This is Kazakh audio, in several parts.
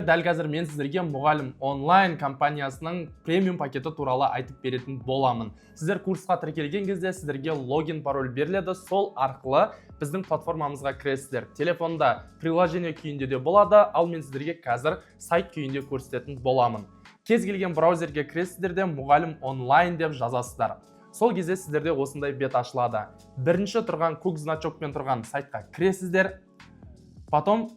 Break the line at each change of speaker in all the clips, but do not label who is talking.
дәл қазір мен сіздерге мұғалім онлайн компаниясының премиум пакеті туралы айтып беретін боламын. Сіздер курсқа тіркелген кезде сіздерге логин пароль беріледі, сол арқылы біздің платформамызға кіресіздер. Телефонда приложение күйінде де болады, ал мен сіздерге қазір сайт күйінде көрсететін боламын. Кез келген браузерге кіресіздер де мұғалім онлайн деп жазасыздар. Сол кезде сіздерде осындай бет ашылады. Бірінші тұрған көк значокпен тұрған сайтқа кіресіздер. Потом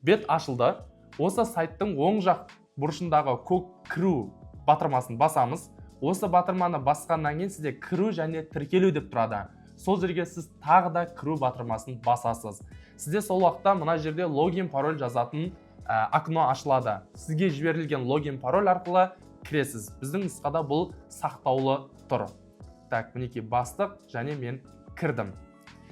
бет ашылды. Осы сайттың оң жақ бұрышындағы көк кіру батырмасын басамыз. Осы батырманы басқаннан кейін сізде кіру және тіркелу деп тұрады. Сол жерге сіз тағы да кіру батырмасын басасыз. Сізде сол уақытта мына жерде логин пароль жазатын окно ашылады. Сізге жіберілген логин пароль арқылы кіресіз. Біздің нұсқада бұл сақтаулы тұр. Так, мінекей бастық және мен кірдім.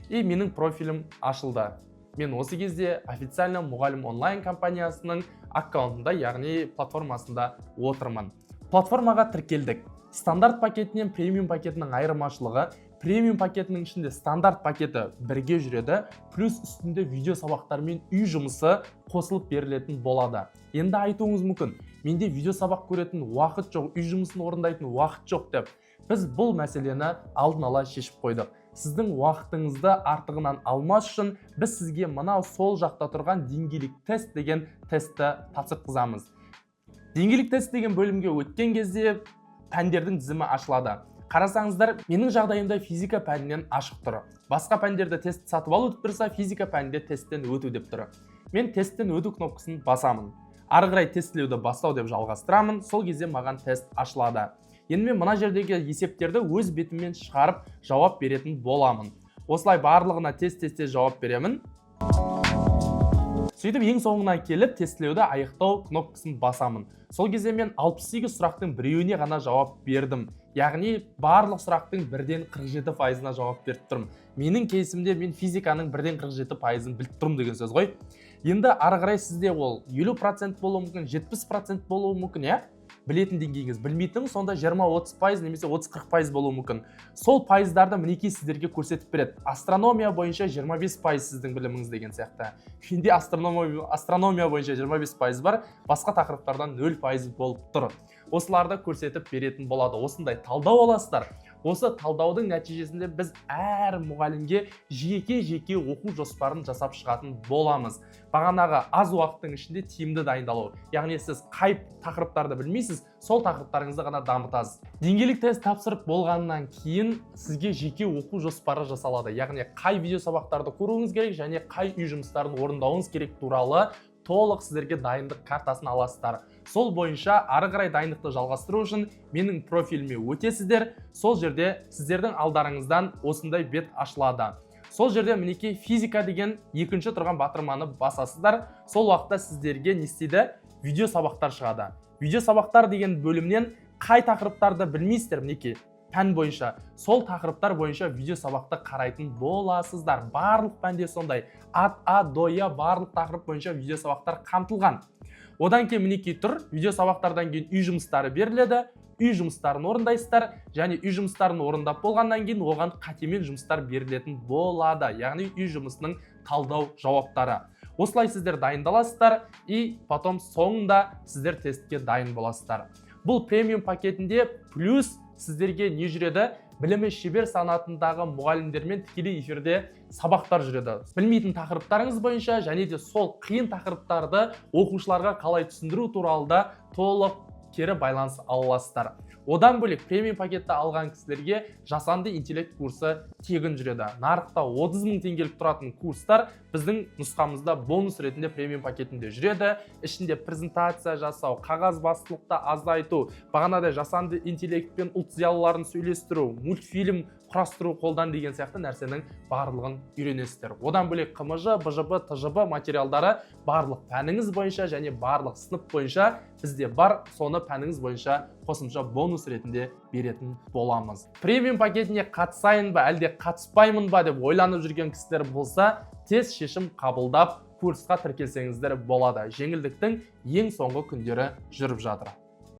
И менің профилім ашылды. Мен осы кезде официально мұғалім онлайн компаниясының аккаунтында, яғни платформасында отырмын. Платформаға тіркелдік. Стандарт пакетінен премиум пакетінің айырмашылығы, премиум пакетінің ішінде стандарт пакеті бірге жүреді, плюс үстінде видео сабақтар мен үй жұмысы қосылып берілетін болады. Енді айтуыңыз мүмкін, менде видео сабақ көретін уақыт жоқ, үй жұмысын орындайтын уақыт жоқ деп. Біз бұл мәселені алдын ала шешіп қойдық. Сіздің уақытыңызды артығынан алмас үшін біз сізге мынау сол жақта тұрған деңгейлік тест деген тестті тапсыртқызамыз. Деңгейлік тест деген бөлімге өткен кезде пәндердің тізімі ашылады. Қарасаңыздар, менің жағдайымда физика пәнінен ашық тұр. Басқа пәндерді тест сатып алу деп тұрса, физика пәнінде тесттен өту деп тұр. Мен тесттен өту кнопкасын басамын. Ары қарай тестілеуді бастау деп жалғастырамын. Сол кезде маған тест ашылады. Енді мен мына жердегі есептерді өз бетіммен шығарып жауап беретін боламын. Осылай барлығына тест-тесте жауап беремін. Сөйтіп ең соңына келіп тестілеуді аяқтау кнопкасын басамын. Сол кезде мен 68 сұрақтың біреуіне ғана жауап бердім. Яғни барлық сұрақтың 1-47%-ына жауап беріп тұрмын. Менің кейсімде мен физиканың 1-47%-ын біліп тұрмын деген сөз ғой. Енді ары қарай сізде ол 50% болуы мүмкін, 70% болуы мүмкін, иә? Білетін деңгейіңіз, білмейтін сонда 20-30% немесе 30-40% болуы мүмкін. Сол пайыздарды мінекей сіздерге көрсетіп береді. Астрономия бойынша 25% сіздің біліміңіз деген сияқты. Менде астрономия бойынша 25% бар, басқа тақырыптардан 0% болып тұр. Осыларды көрсетіп беретін болады. Осындай талдау аласыздар. Осы талдаудың нәтижесінде біз әр мұғалімге жеке оқу жоспарын жасап шығатын боламыз. Бағанағы аз уақыттың ішінде тиімді дайындалу. Яғни сіз қай тақырыптарды білмейсіз, сол тақырыптарыңызды ғана дамытасыз. Деңгейлік тест тапсырып болғаннан кейін сізге жеке оқу жоспары жасалады. Яғни қай видео сабақтарды көруіңіз керек және қай үй жұмыстарын орындауыңыз керек туралы толық сіздерге дайындық картасын аласыздар. Сол бойынша ары қарай дайындықты жалғастыру үшін менің профиліме өтесіздер. Сол жерде сіздердің алдарыңыздан осындай бет ашылады. Сол жерде мінекей физика деген екінші тұрған батырманы басасыздар. Сол уақытта сіздерге не істейді? Видео сабақтар шығады. Видео сабақтар деген бөлімнен қай тақырыптарды білмейсіздер мінекей пән бойынша. Сол тақырыптар бойынша видео сабақты қарайтын боласыздар. Барлық пәнде сондай. А до Я барлық тақырып бойынша видео сабақтар қамтылған. Одан кейін мінекей тұр, видео сабақтардан кейін үй жұмыстары беріледі. Үй жұмыстарын орындайсыздар, және үй жұмыстарын орындап болғаннан кейін оған қатемен жұмыстар берілетін болады. Яғни үй жұмысының талдау жауаптары. Осылай сіздер дайындаласыздар, и потом соңында сіздер тестке дайын боласыздар. Бұл премиум пакетінде плюс сіздерге не жүреді? Білімі шебер санатындағы мұғалімдермен тікелей эфирде сабақтар жүреді. Білмейтін тақырыптарыңыз бойынша және де сол қиын тақырыптарды оқушыларға қалай түсіндіру туралы да толық кері байланыс аласыздар. Одан бөлек премиум пакетті алған кісілерге жасанды интеллект курсы тегін жүреді. Нарықта 30 000 теңгелік тұратын курстар біздің нұсқамызда бонус ретінде премиум пакетінде жүреді. Ішінде презентация жасау, қағаз бастылықты азайту, бағанадай жасанды интеллектпен ұлт зиялыларын сөйлестіру, мультфильм құрастыру қолдан деген сияқты нәрсенің барлығын үйренесіздер. Одан бөлек КМЖ, БЖБ, ТЖБ материалдары барлық пәніңіз бойынша және барлық сынып бойынша бізде бар, соны пәніңіз бойынша қосымша бонус ретінде беретін боламыз. Премиум пакетіне қатысайын ба, әлде қатыспаймын ба деп ойланып жүрген кісілер болса, тез шешім қабылдап курсқа тіркелсеңіздер болады. Жеңілдіктің ең соңғы күндері жүріп жатыр.